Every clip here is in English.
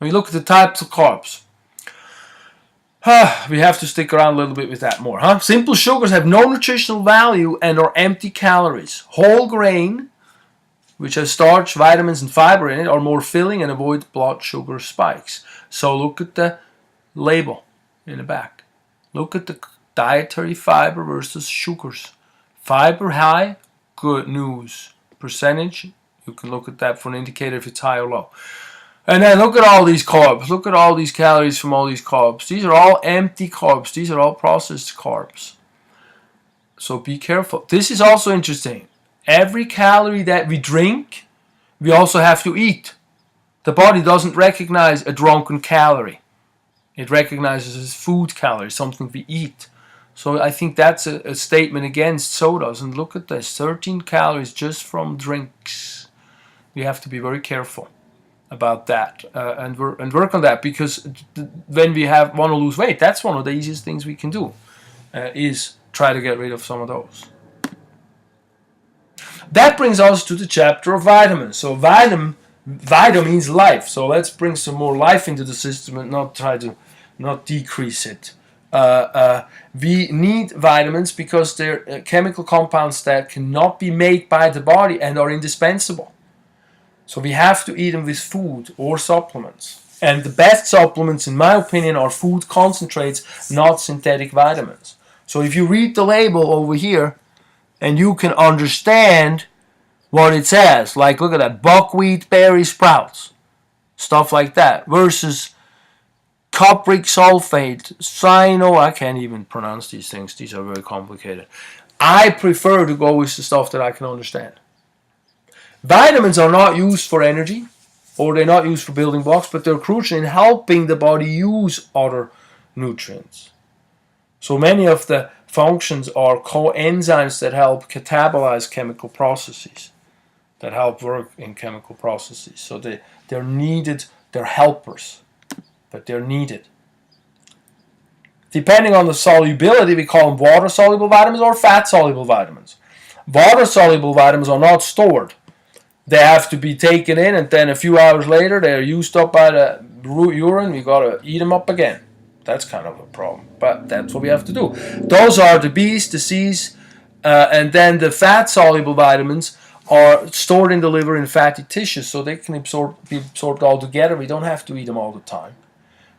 we look at the types of carbs, we have to stick around a little bit with that more. Simple sugars have no nutritional value and are empty calories. Whole grain, which has starch, vitamins, and fiber in it, are more filling and avoid blood sugar spikes. So look at the label in the back. Look at the dietary fiber versus sugars. Fiber high, good news. Percentage, you can look at that for an indicator if it's high or low. And then look at all these carbs. Look at all these calories from all these carbs. These are all empty carbs. These are all processed carbs. So be careful. This is also interesting. Every calorie that we drink, we also have to eat. The body doesn't recognize a drunken calorie. It recognizes as food calories, something we eat. So I think that's a statement against sodas. And look at this, 13 calories just from drinks. We have to be very careful about that and work on that, because when we want to lose weight, that's one of the easiest things we can do, is try to get rid of some of those. That brings us to the chapter of vitamins. So vitamin means life. So let's bring some more life into the system and not decrease it. We need vitamins because they're chemical compounds that cannot be made by the body and are indispensable. So we have to eat them with food or supplements. And the best supplements, in my opinion, are food concentrates, not synthetic vitamins. So if you read the label over here, and you can understand what it says, like look at that, buckwheat berry sprouts, stuff like that, versus cupric sulfate, I can't even pronounce these things, these are very complicated. I prefer to go with the stuff that I can understand. Vitamins are not used for energy, or they're not used for building blocks, but they're crucial in helping the body use other nutrients. So many of the functions are coenzymes that help catabolize chemical processes, that help work in chemical processes. So they're needed, they're helpers, but they're needed. Depending on the solubility, we call them water-soluble vitamins or fat-soluble vitamins. Water-soluble vitamins are not stored. They have to be taken in, and then a few hours later they're used up by the urine. We got to eat them up again. That's kind of a problem, but that's what we have to do. Those are the B's, the C's, and then the fat-soluble vitamins are stored in the liver in fatty tissues, so they can be absorbed all together. We don't have to eat them all the time.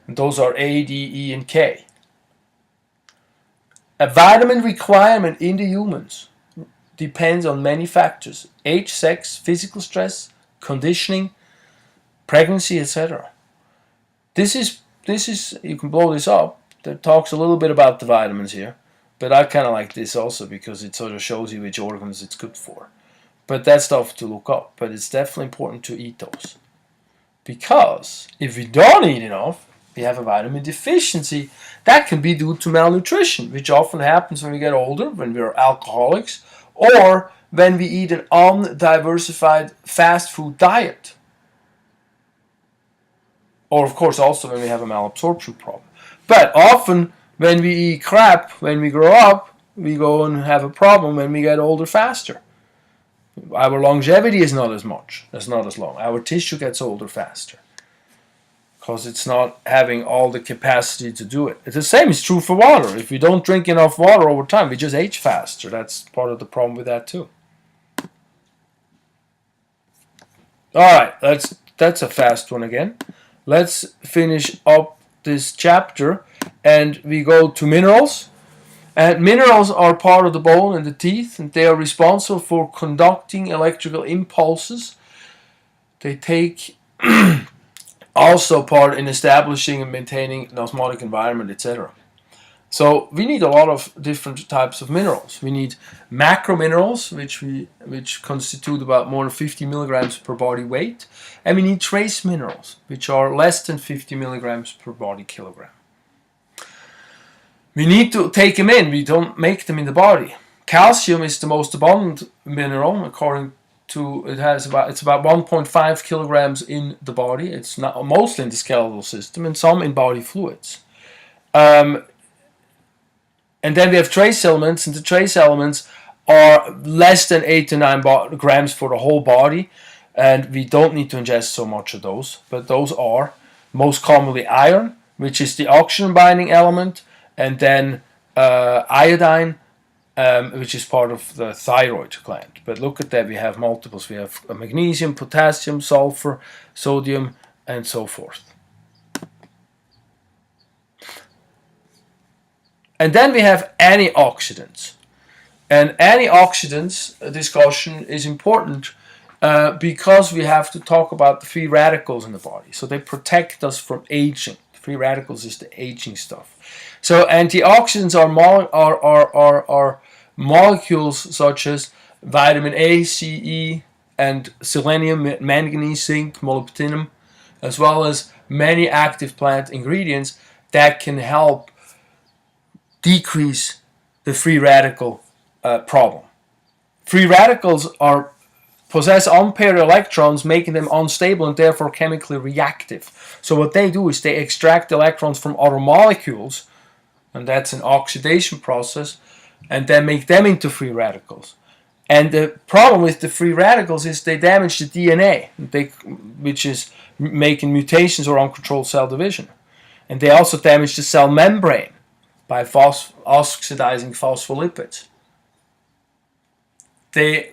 And those are A, D, E, and K. A vitamin requirement in the humans depends on many factors: age, sex, physical stress, conditioning, pregnancy, etc. This is, you can blow this up. That talks a little bit about the vitamins here, but I kind of like this also because it sort of shows you which organs it's good for. But that's stuff to look up. But it's definitely important to eat those, because if we don't eat enough, we have a vitamin deficiency. That can be due to malnutrition, which often happens when we get older, when we're alcoholics, or when we eat an undiversified fast food diet. Or of course also when we have a malabsorption problem. But often when we eat crap, when we grow up, we go and have a problem when we get older faster. Our longevity is not as much, it's not as long. Our tissue gets older faster, because it's not having all the capacity to do it. The same is true for water. If we don't drink enough water over time, we just age faster. That's part of the problem with that too. Alright, that's a fast one again. Let's finish up this chapter, and we go to minerals. And minerals are part of the bone and the teeth, and they are responsible for conducting electrical impulses. They take also part in establishing and maintaining an osmotic environment, etc. So we need a lot of different types of minerals. We need macrominerals, which constitute about more than 50 milligrams per body weight, and we need trace minerals, which are less than 50 milligrams per body kilogram. We need to take them in. We don't make them in the body. Calcium is the most abundant mineral, according to it's about 1.5 kilograms in the body. It's not mostly in the skeletal system and some in body fluids. And then we have trace elements, and the trace elements are less than 8 to 9 grams for the whole body, and we don't need to ingest so much of those, but those are. most commonly iron, which is the oxygen binding element, and then iodine, which is part of the thyroid gland. But look at that, we have multiples. We have magnesium, potassium, sulfur, sodium, and so forth. And then we have antioxidants. And antioxidants discussion is important because we have to talk about the free radicals in the body. So they protect us from aging. Free radicals is the aging stuff. So antioxidants are molecules such as vitamin A, C, E, and selenium, manganese, zinc, molybdenum, as well as many active plant ingredients that can help decrease the free radical problem. Free radicals possess unpaired electrons, making them unstable and therefore chemically reactive. So what they do is they extract electrons from other molecules, and that's an oxidation process, and then make them into free radicals. And the problem with the free radicals is they damage the DNA, which is making mutations or uncontrolled cell division. And they also damage the cell membrane by oxidizing phospholipids. They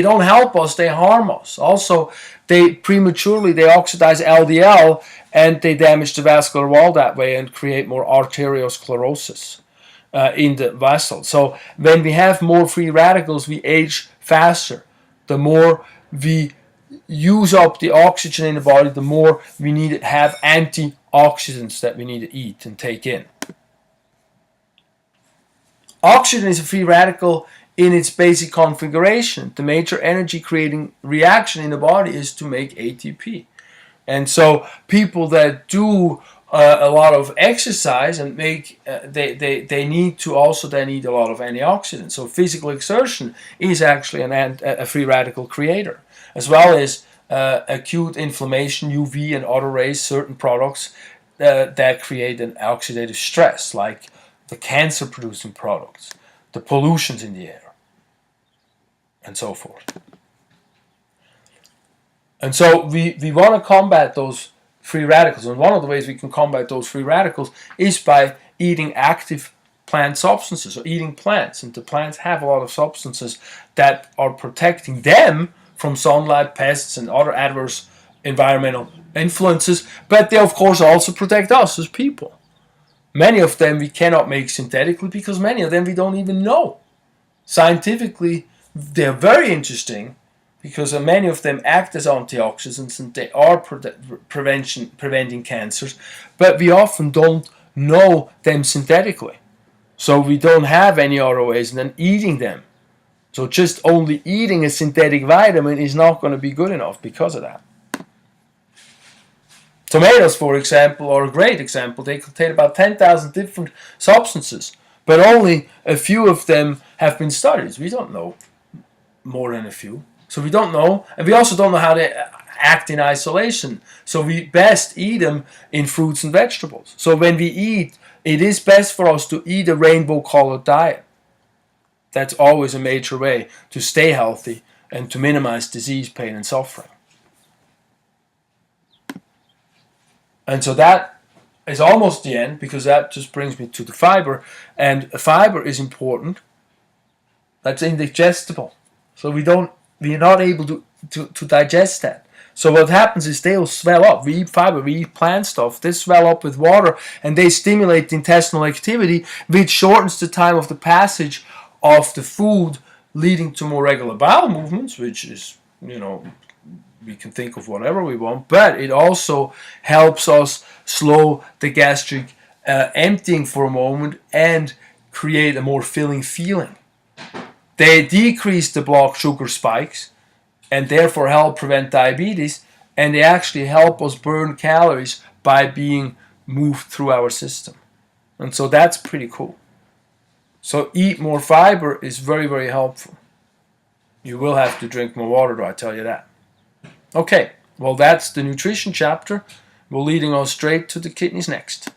don't help us, they harm us. Also, they oxidize LDL and they damage the vascular wall that way and create more arteriosclerosis in the vessel. So when we have more free radicals, we age faster. The more we use up the oxygen in the body, the more we need to have antioxidants that we need to eat and take in. Oxygen is a free radical in its basic configuration. The major energy creating reaction in the body is to make ATP. And so people that do a lot of exercise and they need to also need a lot of antioxidants. So physical exertion is actually a free radical creator, as well as acute inflammation, UV and other rays, certain products that create an oxidative stress, like the cancer-producing products, the pollutions in the air, and so forth. And so we want to combat those free radicals. And one of the ways we can combat those free radicals is by eating active plant substances, or eating plants. And the plants have a lot of substances that are protecting them from sunlight, pests, and other adverse environmental influences. But they, of course, also protect us as people. Many of them we cannot make synthetically because many of them we don't even know. Scientifically, they're very interesting because many of them act as antioxidants and they are preventing cancers, but we often don't know them synthetically. So we don't have any other ways than eating them. So just only eating a synthetic vitamin is not going to be good enough because of that. Tomatoes, for example, are a great example. They contain about 10,000 different substances, but only a few of them have been studied. We don't know more than a few. So we don't know, and we also don't know how they act in isolation. So we best eat them in fruits and vegetables. So when we eat, it is best for us to eat a rainbow-colored diet. That's always a major way to stay healthy and to minimize disease, pain, and suffering. And so that is almost the end, because that just brings me to the fiber. And fiber is important. That's indigestible. So we're not able to digest that. So what happens is they'll swell up. We eat fiber, we eat plant stuff. They swell up with water and they stimulate the intestinal activity, which shortens the time of the passage of the food, leading to more regular bowel movements, which is, we can think of whatever we want, but it also helps us slow the gastric emptying for a moment and create a more filling feeling. They decrease the blood sugar spikes and therefore help prevent diabetes, and they actually help us burn calories by being moved through our system. And so that's pretty cool. So eat more fiber is very, very helpful. You will have to drink more water, though, I tell you that. Okay, well, that's the nutrition chapter. We're leading us straight to the kidneys next.